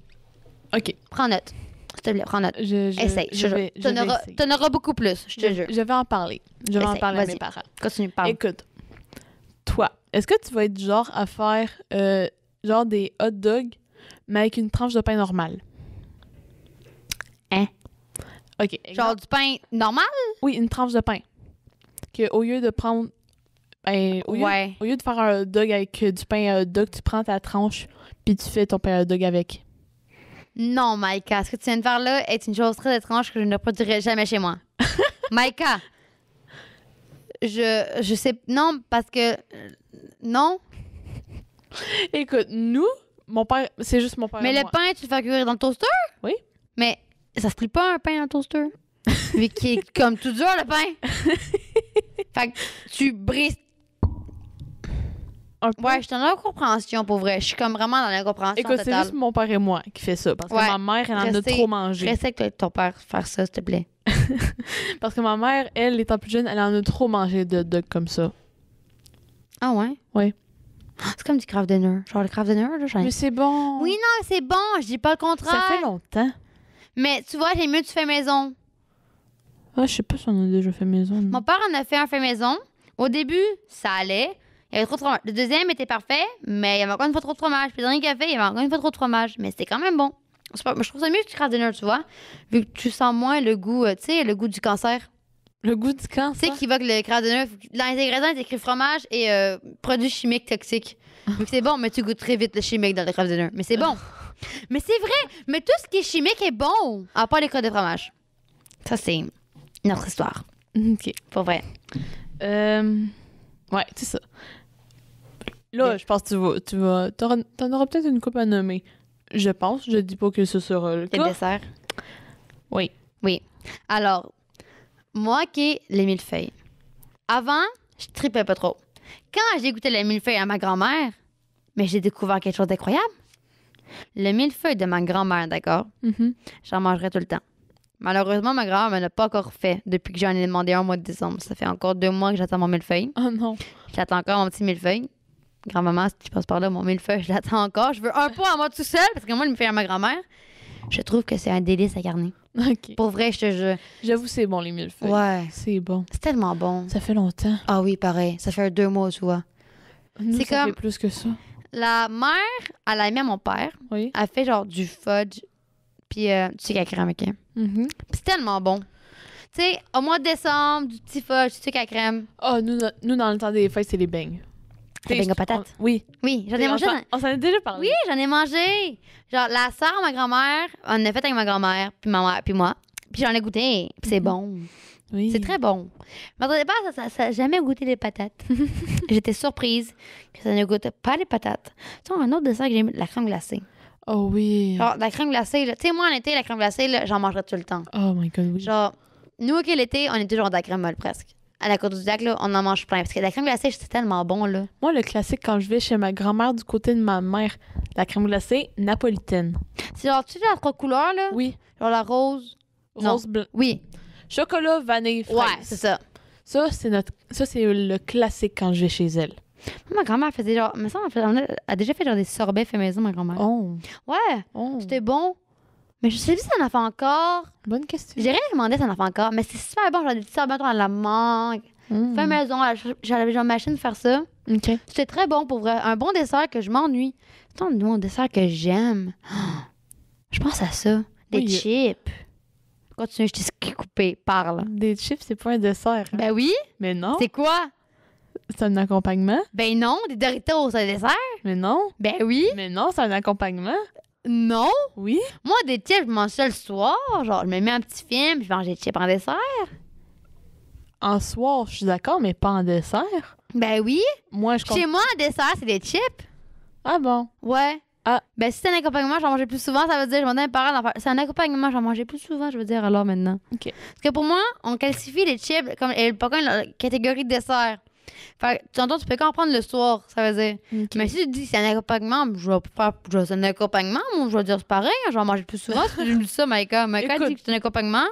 OK. Prends note. S'il te plaît, prends note. Essaye, je te vais jure. T'en auras beaucoup plus, je te jure. Je vais en parler. Je vais en Essaye, parler à vas-y. mes parents. Continue, parle. Écoute, toi, est-ce que tu vas être genre à faire genre des hot dogs, mais avec une tranche de pain normale? Hein? OK. Genre du pain normal? Oui, une tranche de pain. Que au lieu de prendre... Ben, au lieu de faire un hot dog avec du pain à hot dog, tu prends ta tranche puis tu fais ton pain à hot dog avec. Non, Maïka, ce que tu viens de faire là est une chose très étrange que je ne reproduirai jamais chez moi. Maïka, je sais... Non, parce que... non. Écoute, nous, mon père... C'est juste mon père Mais et le moi. pain, tu le fais cuire dans le toaster? Oui. Mais ça se plie pas un pain dans le toaster? Vu qu'il est comme tout dur, le pain. Fait que tu brises... Un peu. Ouais, je suis dans l'incompréhension, pour vrai. Je suis comme vraiment dans l'incompréhension Écoute, c'est totale. juste mon père et moi qui fait ça. Parce que Ouais. ma mère, elle en a Restez- trop mangé. Respecte avec ton père faire ça, s'il te plaît. Parce que ma mère, elle, étant plus jeune, elle en a trop mangé de hot dog comme ça. Ah ouais? Oui. C'est comme du craft dinner. Genre le craft dinner, là, j'en ai... Mais c'est bon. Oui, non, c'est bon. Je dis pas le contraire. Ça fait longtemps. Mais tu vois, j'aime mieux tu fais maison. Ah, je sais pas si on a déjà fait maison. nous. Mon père en a fait un fait maison. Au début, ça allait. Il y avait trop de fromage. Le deuxième était parfait, mais il y avait encore une fois trop de fromage. Puis le dernier café, il y avait encore une fois trop de fromage. Mais c'était quand même bon. Je trouve ça mieux que du craft dinner, tu vois. Vu que tu sens moins le goût, tu sais, le goût du cancer. Le goût du cancer. Tu sais qu'il va que le craft dinner, dans les ingrédients, il est écrit fromage et produits chimiques toxiques. Vu que c'est bon, mais tu goûtes très vite le chimique dans le craft dinner. Mais c'est bon. Mais c'est vrai. Mais tout ce qui est chimique est bon. À part les crottes de fromage. Ça, c'est notre histoire. OK. Pour vrai. Ouais, c'est ça. Là, je pense que t'en auras peut-être une coupe à nommer. Je pense. Je dis pas que ce sera le Le cas. dessert. Oui. Oui. Alors, moi qui ai les millefeuilles. Avant, je tripais pas trop. Quand j'ai goûté les millefeuilles à ma grand-mère, mais j'ai découvert quelque chose d'incroyable. Le millefeuille de ma grand-mère, d'accord? Mhm. J'en mangerai tout le temps. Malheureusement, ma grand-mère me l'a pas encore fait depuis que j'en ai demandé un au mois de décembre. Ça fait encore 2 mois que j'attends mon millefeuille. Oh non. J'attends encore mon petit millefeuille. Grand-maman, si tu passes par là, mon millefeuille, je l'attends encore. Je veux un pot à moi tout seul parce que moi, le millefeuille à ma grand-mère, je trouve que c'est un délice à garner. OK. Pour vrai, je te jure. J'avoue, c'est bon, les millefeuilles. Ouais. C'est bon. C'est tellement bon. Ça fait longtemps. Ah oui, pareil. Ça fait 2 mois, tu vois. Nous, C'est ça comme- fait plus que ça. La mère, elle a mis à mon père. Oui. Elle fait genre du fudge puis du sucre à crème, OK? Mhm. Puis c'est tellement bon. Tu sais, au mois de décembre, du petit fudge, du sucre à crème. Ah, nous, dans le temps des fêtes, c'est les beignes. Les beignes aux patates. Oui. Oui, j'en ai mangé. On s'en a déjà parlé. Oui, j'en ai mangé. Genre, la sœur à ma grand-mère, on en a fait avec ma grand-mère, puis ma mère, puis moi. Puis j'en ai goûté. Puis c'est bon. Oui. C'est très bon. Mais au départ, ça n'a jamais goûté les patates. J'étais surprise que ça ne goûte pas les patates. Tu sais, un autre dessert que j'aime, la crème glacée. Oh oui. Genre, la crème glacée, là. Tu sais, moi, en été, la crème glacée, là, j'en mangerais tout le temps. Oh my God, oui. Genre, nous, OK, l'été, on est toujours de la crème molle, presque. À la Côte du Lac, là, on en mange plein. Parce que la crème glacée, c'est tellement bon, là. Moi, le classique, quand je vais chez ma grand-mère du côté de ma mère, la crème glacée napolitaine. C'est genre, tu sais, la 3 couleurs, là? Oui. Genre la rose. Non. Rose blanc. Oui. Chocolat, vanille, fraise. Ouais, c'est ça. Ça, c'est le classique quand je vais chez elle. Ma grand-mère faisait genre. Mais ça, on a déjà fait genre des sorbets fait maison, ma grand-mère. Oh. Ouais, Oh. c'était bon. Mais je sais plus si ça en a fait encore. Bonne question. J'ai rien demandé si ça en a fait encore. Mais c'est super bon, genre des petits sorbets à la mangue. Mm. Fait maison, j'avais genre machine de faire ça. OK. C'était très bon pour vrai. Un bon dessert que je m'ennuie. C'est un bon dessert que j'aime. Je pense à ça. Des Oui. chips. Continue, je t'ai coupé. Parle. Des chips, c'est pas un dessert. hein? Ben oui. Mais non. C'est quoi? C'est un accompagnement. Ben non, des Doritos, c'est un dessert. Mais non. Ben oui. Mais non, c'est un accompagnement. Non. Oui. Moi, des chips, je mange ça le soir. Genre, je me mets un petit film, je mange des chips en dessert. En soir, je suis d'accord, mais pas en dessert. Ben oui. Moi, je Chez moi, en dessert, c'est des chips. Ah bon? Ouais. Ah. Ben si c'est un accompagnement, j'en mangeais plus souvent, ça veut dire, je m'en ai un parent d'en faire. C'est un accompagnement, j'en mangeais plus souvent, je veux dire, alors maintenant. OK. Parce que pour moi, on classifie les chips comme pas comme la catégorie de dessert. Fait que, tu entends, tu peux qu'en prendre le soir, ça veut dire. OK. Mais si tu dis c'est un accompagnement, c'est un accompagnement, moi, je vais dire c'est pareil, je vais en manger plus souvent. Si je dis ça, Maïka. Maïka Écoute. dit que c'est un accompagnement.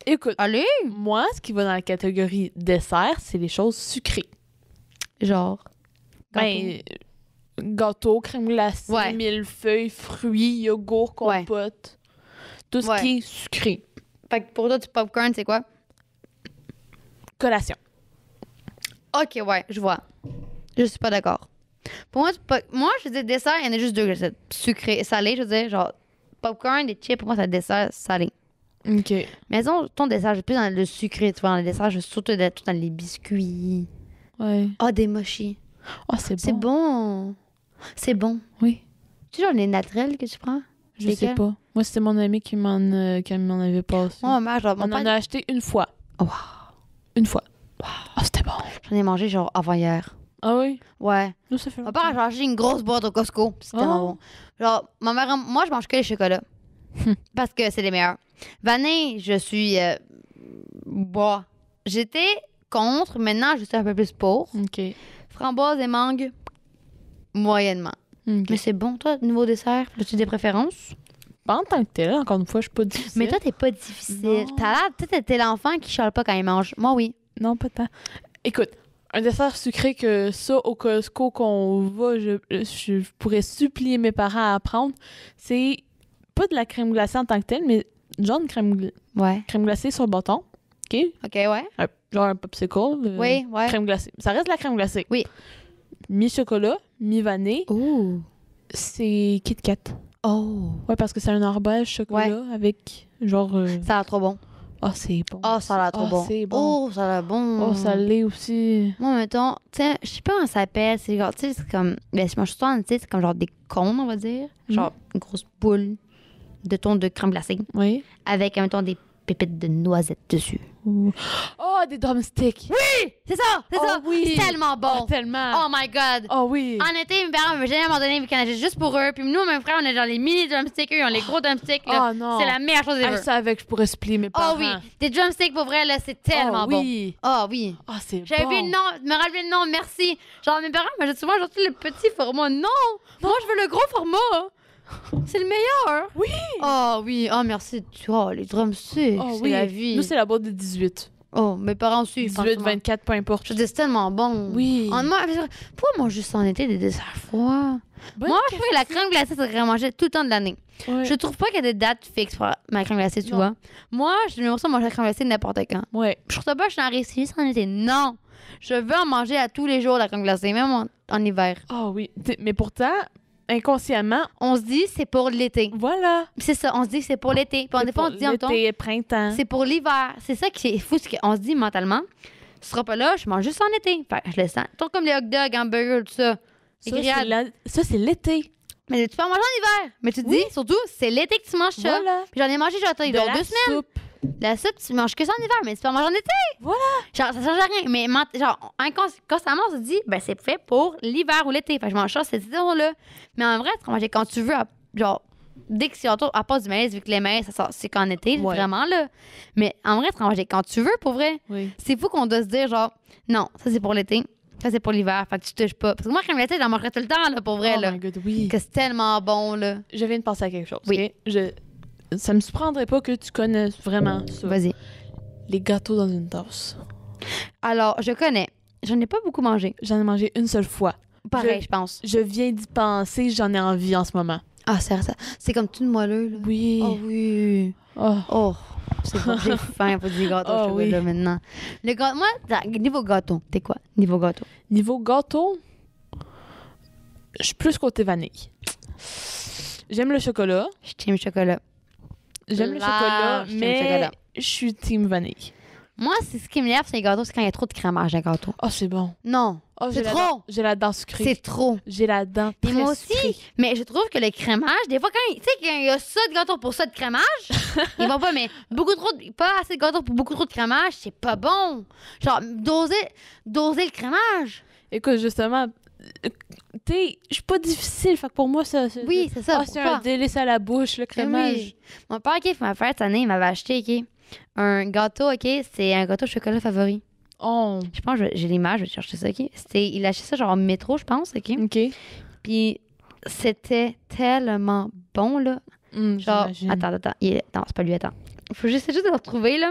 Écoute, Allez! moi, ce qui va dans la catégorie dessert, c'est les choses sucrées. Genre. Ben, gâteau, crème glacée, Ouais. millefeuille, fruits, yogourt, Ouais. compote. Tout ce Ouais. qui est sucré. Fait que pour toi, du popcorn, c'est quoi? Collation. OK, ouais, je vois. Je suis pas d'accord. Pour moi, moi, je veux dire, dessert, il y en a juste deux. C'est sucré et salé, je veux dire. Genre, popcorn, des chips, pour moi, c'est dessert salé. OK. Mais disons, ton dessert, je suis plus dans le sucré, tu vois. Dans le dessert, je suis surtout dans les biscuits. Ouais. Ah, des mochis. Oh, c'est bon. C'est bon. C'est bon. Oui. Tu sais, genre les naturels que tu prends? Je sais pas. Moi, c'était mon ami qui m'en avait passé. Moi, ma mère, genre, On mon en père, a acheté une fois. Wow. Une fois. Ah, c'était bon. j'en ai mangé genre avant-hier. Ah oui? Ouais. Nous, ça fait Mon longtemps. père a acheté une grosse boîte au Costco. C'est tellement Oh. bon. Genre, ma mère, moi, je mange que les chocolats. Parce que c'est les meilleurs. Vanille, je suis. Bois. J'étais contre. Maintenant, je suis un peu plus pour. OK. Framboise et mangue, moyennement. OK. Mais c'est bon, toi, niveau dessert. As-tu des préférences? Pas en tant que tel, encore une fois, je suis pas difficile. Mais toi, t'es pas difficile. Non. T'as l'air, tu sais, t'es l'enfant qui chiale pas quand il mange. Moi, oui. Non, pas tant. Écoute, un dessert sucré que ça, au Costco qu'on va, je pourrais supplier mes parents à prendre, c'est pas de la crème glacée en tant que telle, mais genre une crème glacée sur le bâton. OK? OK, ouais. Genre un popsicle. Oui, ouais. Crème glacée. Ça reste de la crème glacée. Oui. Mi-chocolat, mi-vanille. Oh. C'est Kit Kat. Oh. Ouais, parce que c'est un emballage chocolat avec genre... Ça a l'air trop bon. Ah, c'est bon. Oh, ça a l'air trop Ah, bon. c'est bon. Oh, ça a l'air bon. Oh, ça l'est aussi. Moi, mettons, tu sais, je sais pas comment ça s'appelle. C'est genre, tu sais, c'est comme. Ben, je mange souvent, tu sais, c'est comme genre des cônes, on va dire. Genre une grosse boule de ton de crème glacée Oui. avec, mettons, des pépites de noisettes dessus. Oh, des drumsticks. Oui! C'est ça! C'est Oh ça! oui. C'est tellement bon! Oh, tellement. Oh my god! Oh oui. En été, mes parents m'avaient jamais abandonné vu qu'on achète juste pour eux. Puis nous, mes frères, on a genre les mini drumsticks, eux, ils ont les gros drumsticks. Là. Oh non. C'est la meilleure chose Ah, ever. ça avec, je pourrais supplier mes parents. Oh oui! Des drumsticks, pour vrai, là, c'est tellement Oh bon. oui. Oh oui! Ah, c'est bon. J'avais oublié le nom, me rappelé le nom, merci. Genre, mes parents m'achètent souvent genre le petit format. Non! Moi, je veux le gros format! C'est le meilleur! Oui. Oh oui, oh merci. Oh, les drumsticks, Oh c'est oui. la vie. Nous, c'est la boîte de 18. Oh, mes parents aussi. 18, franchement. 24, peu importe. Je dis, c'est tellement bon. Oui. Pourquoi manger juste en été des desserts froids? Bonne Moi, je trouve que la crème glacée, ça devrait manger tout le temps de l'année. Ouais. Je trouve pas qu'il y a des dates fixes pour ma crème glacée, tu Non. vois. Moi, je me ça manger la crème glacée n'importe quand. Ouais. Je trouve ça pas, je suis en réussite juste en été. Non! Je veux en manger à tous les jours, la crème glacée, même en hiver. Oh oui. Mais pourtant, inconsciemment, On se dit, c'est pour l'été. voilà. C'est ça, on se dit, c'est pour l'été. Puis des fois, on se dit, en même temps, l'été, printemps. c'est pour l'hiver. C'est ça qui est fou, c'est qu'on se dit mentalement, ce sera pas là, je mange juste en été. Fait que je le sens. Tout comme les hot dogs, hamburgers, tout ça. Les Ça, grillades. ça, c'est l'été. Mais tu peux en manger en hiver. Mais tu te dis, surtout, c'est l'été que tu manges ça. Voilà. Puis j'en ai mangé, genre, il y De a la 2 semaines. soupe. La soupe, tu manges que ça en hiver, mais tu peux en manger en été. Voilà. Genre, ça change rien. Mais genre, constamment, on se dit, ben, c'est fait pour l'hiver ou l'été. Fait que je mange ça cette saison-là. Mais en vrai, tu peux manger quand tu veux. Genre, dès que c'est autour, à part du maïs, vu que les maïs, c'est qu'en été, Ouais. vraiment, là. Mais en vrai, tu peux manger quand tu veux, pour vrai. Oui. C'est fou qu'on doit se dire, genre, non, ça c'est pour l'été, ça c'est pour l'hiver, fait que tu touches pas. Parce que moi, crème glacée, j'en mangerais tout le temps, là, pour vrai, Oh là. my God, oui. Que c'est tellement bon, là. Je viens de penser à quelque chose. Oui. OK? Ça me surprendrait pas que tu connaisses vraiment ça. Vas-y. Les gâteaux dans une tasse. Alors, je connais. J'en ai pas beaucoup mangé. J'en ai mangé une seule fois. Pareil, je pense. Je viens d'y penser, j'en ai envie en ce moment. Ah, c'est ça. C'est comme tout moelleux, là. Oui. Oh oui. Oh. Oh, c'est bon. J'ai faim pour des gâteaux Oh, au chocolat oui. maintenant. Moi, niveau gâteau, t'es quoi? Niveau gâteau. Niveau gâteau, je suis plus côté vanille. J'aime le chocolat. Je tiens le chocolat. J'aime le Là, chocolat, je t'aime le mais chocolat. je suis team vanille. Moi, c'est ce qui me lève, c'est les gâteaux, c'est quand il y a trop de crémage dans les gâteaux. Oh, c'est bon. Non, Oh, c'est j'ai la trop. dent- J'ai la dent sucrée. C'est trop. J'ai la dent Mais très moi aussi. sucrée. Mais je trouve que le crémage, des fois, tu sais, quand il y a ça de gâteau pour ça de crémage, ils vont pas, mais pas assez de gâteau pour beaucoup trop de crémage, c'est pas bon. Genre, doser le crémage. Écoute, justement, je suis pas difficile. Fait que pour moi, ça. Oui, c'est ça. Ah, c'est un délice à la bouche, le Oui. crémage. Mon père, qui fait ma fête cette année, il m'avait acheté, OK, un gâteau, OK, c'est un gâteau au chocolat favori. Oh. Je pense, j'ai l'image, je vais chercher ça, OK. Il a acheté ça genre au métro, je pense, OK. OK. Puis c'était tellement bon, là. Genre, J'imagine. attends. Non, c'est pas lui, attends. J'essaie juste de le retrouver, là.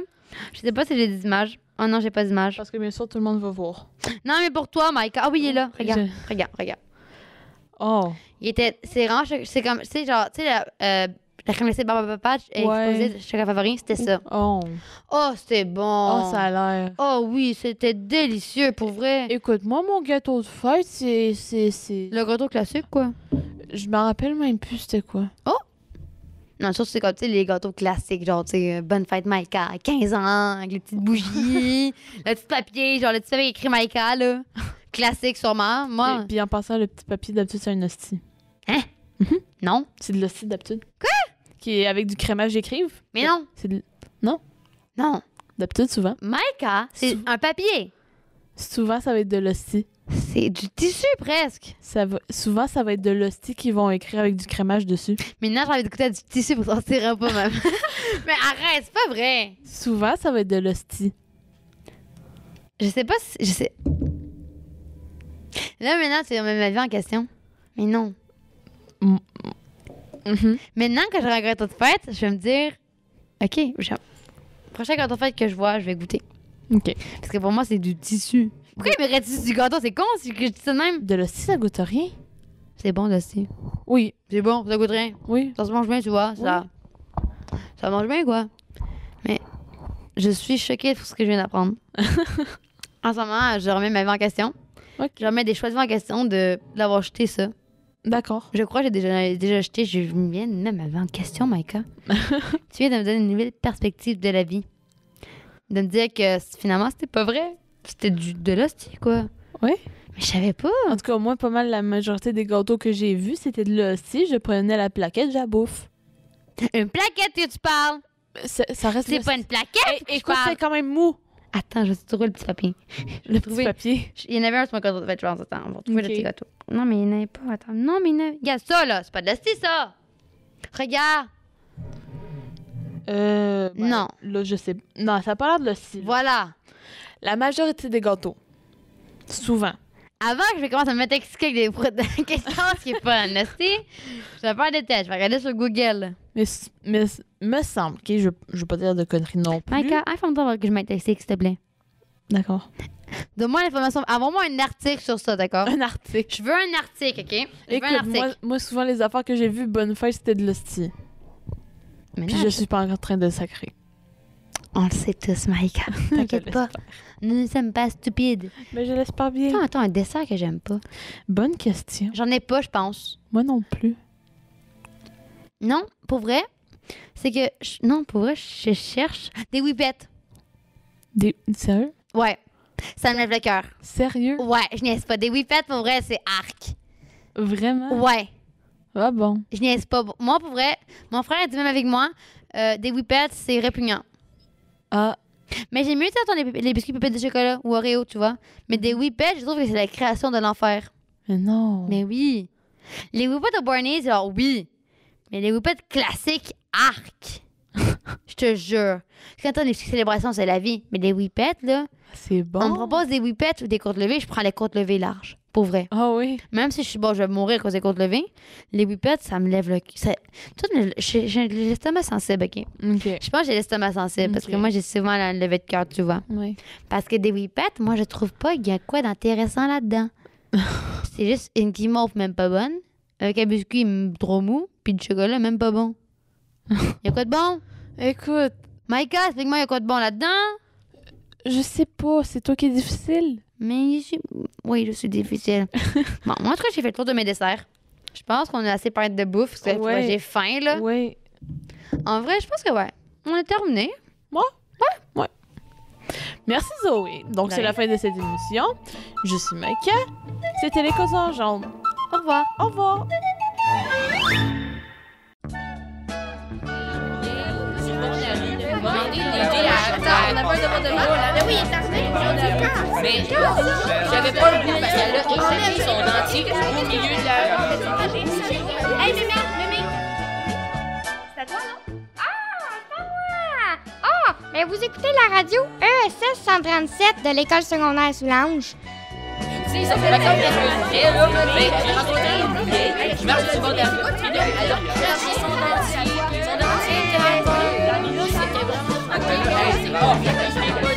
Je sais pas si j'ai des images. Oh non, j'ai pas d'images. Parce que bien sûr, tout le monde va voir. Non, mais pour toi, Mike. Ah oui, il est là. Regarde, regarde. Oh. C'est vraiment, c'est comme, tu sais, genre, tu sais, La crème glacée Barbara Patch exposée chocolat favori, c'était ça. Oh, C'était bon. oh, ça a l'air. Oh oui, c'était délicieux, pour vrai. Écoute, moi, mon gâteau de fête, c'est... Le gâteau classique, quoi. Je me rappelle même plus c'était quoi. Non, ça, c'est comme, tu sais, les gâteaux classiques, genre, tu sais, bonne fête Maïka, 15 ans, avec les petites bougies, le petit papier, genre, le petit papier avec écrit Maïka, là. Classique, sûrement. Moi, Puis en passant, le petit papier, d'habitude, c'est un hostie. non. C'est de l'hostie, d'habitude. Quoi? Qui est avec du crémage d'écrive. Mais non. C'est de... Non. D'habitude, souvent. Maïka, c'est un papier. Souvent, ça va être de l'hostie. C'est du tissu, presque. Souvent, ça va être de l'hostie qu'ils vont écrire avec du crémage dessus. Maintenant, j'ai envie d'écouter du tissu pour sortir pas, même. Mais arrête, c'est pas vrai. Souvent, ça va être de l'hostie. Je sais pas si... Je sais... Là, maintenant, tu remets ma vie en question. Mais non. Maintenant que j'aurai un gâteau de fête, je vais me dire... OK, prochain gâteau de fête que je vois, je vais goûter. OK. Parce que pour moi, c'est du tissu. Pourquoi il me reste du gâteau? C'est con si je dis ça de même. De l'hostie, ça goûte rien. C'est bon, l'hostie. Oui. C'est bon, ça goûte rien. Oui. Ça se mange bien, tu vois. Ça mange bien, quoi. Mais je suis choquée pour ce que je viens d'apprendre. En ce moment, je remets ma vie en question. OK. Je remets des choix de vie en question d'avoir jeté ça. D'accord. Je crois que j'ai déjà jeté. Je viens de mettre ma vie en question, Maïka. Tu viens de me donner une nouvelle perspective de la vie. De me dire que finalement, c'était pas vrai. C'était de l'hostie, quoi. Oui. Mais je savais pas. En tout cas, moi, pas mal la majorité des gâteaux que j'ai vus, c'était de l'hostie. Je prenais la plaquette, je la bouffe. Une plaquette que tu parles. Ça reste... C'est pas une plaquette que je Écoute, c'est parle. quand même mou. Attends, je vais te trouver le petit papier. Le petit papier. Il y en avait un sur mon gâteau de fête, je pense. Attends, on va trouver le Ok. petit gâteau. Non, mais il n'y en avait pas. Attends. Non, mais il y en avait... Regarde ça, là. C'est pas de l'hostie, ça. Regarde. Non. Là, je sais. Non, ça n'a pas l'air de l'hostie. là. Voilà. La majorité des gâteaux. Souvent. Avant que je commence à me mettre expliquer avec des questions, ce qui n'est pas un hostie, je vais faire des tests. Je vais regarder sur Google. Mais me semble, OK, je veux pas dire de conneries non plus. Maïka, informe-toi que je m'explique, s'il te plaît. D'accord. Donne-moi l'information. Envoie-moi un article sur ça, d'accord? Un article. Je veux un article, OK? Je veux un Écoute, article. moi, souvent, les affaires que j'ai vues, bonne fête, c'était de l'hostie. Mais Puis non, je suis pas en train de sacrer. On le sait tous, Maïka. T'inquiète pas. Nous ne sommes pas stupides. Mais je l'espère bien. Attends, un dessert que j'aime pas. Bonne question. J'en ai pas, je pense. Moi non plus. Non, pour vrai, c'est que... Non, pour vrai, je cherche des whippets. Sérieux? Ouais. Ça me lève le cœur. Sérieux? Ouais, je niaise pas. Des whippets, pour vrai, c'est arc. Vraiment? Ouais. Ah bon. Je niaise pas. Moi, pour vrai, mon frère a dit même avec moi, des whippets, c'est répugnant. Ah, Mais j'aime mieux, tu sais, les biscuits pépettes de chocolat ou Oreo, tu vois. Mais des whippets, je trouve que c'est la création de l'enfer. mais non. Mais oui. Les whippets au Barney's, alors oui. Mais les whippets classiques, arc. Je te jure. Quand t'as des célébrations, c'est la vie. Mais les whippets, là, C'est bon. on me propose des whippets ou des côtes levées, je prends les côtes levées larges. Pour vrai. Ah oui. Même si je suis bon, je vais mourir à cause des côtes levées, les whippets, ça me lève le cul. J'ai l'estomac sensible, OK? OK. Je pense que j'ai l'estomac sensible parce Ok. que moi, j'ai souvent la levée de cœur, tu vois. Oui. Parce que des whippets, moi, je trouve pas qu'il y a quoi d'intéressant là-dedans. C'est juste une guimauve même pas bonne, avec un biscuit trop mou, puis du chocolat même pas bon. Il y a quoi de bon? Écoute, Maïka, explique-moi, il y a quoi de bon là-dedans? je sais pas, c'est toi qui es difficile. Mais oui, je suis difficile. Bon, moi, en tout cas, j'ai fait le tour de mes desserts. Je pense qu'on a assez parlé de bouffe, parce que Ouais. j'ai faim, là. Oui. En vrai, je pense que ouais. On est terminé. Merci Zoé. Donc c'est Ben. la fin de cette émission. Je suis Maïka. C'était les causes en jambes. Au revoir. Au revoir. On n'a pas de devoir de mal. Oui, Mais j'avais pas le goût parce qu'elle a éclaté son dentier au milieu de la... Hey, Mémé! C'est à toi, non? Ah, c'est pas moi! Ah, mais vous écoutez la radio ESS 137 de l'école secondaire Soulanges. Tu sais, ça fait longtemps que je disais, là, mais j'ai rencontré une vieille, je marche sur le bord de la route, puis là, elle a cherché son dentier était vraiment bon. C'était vraiment...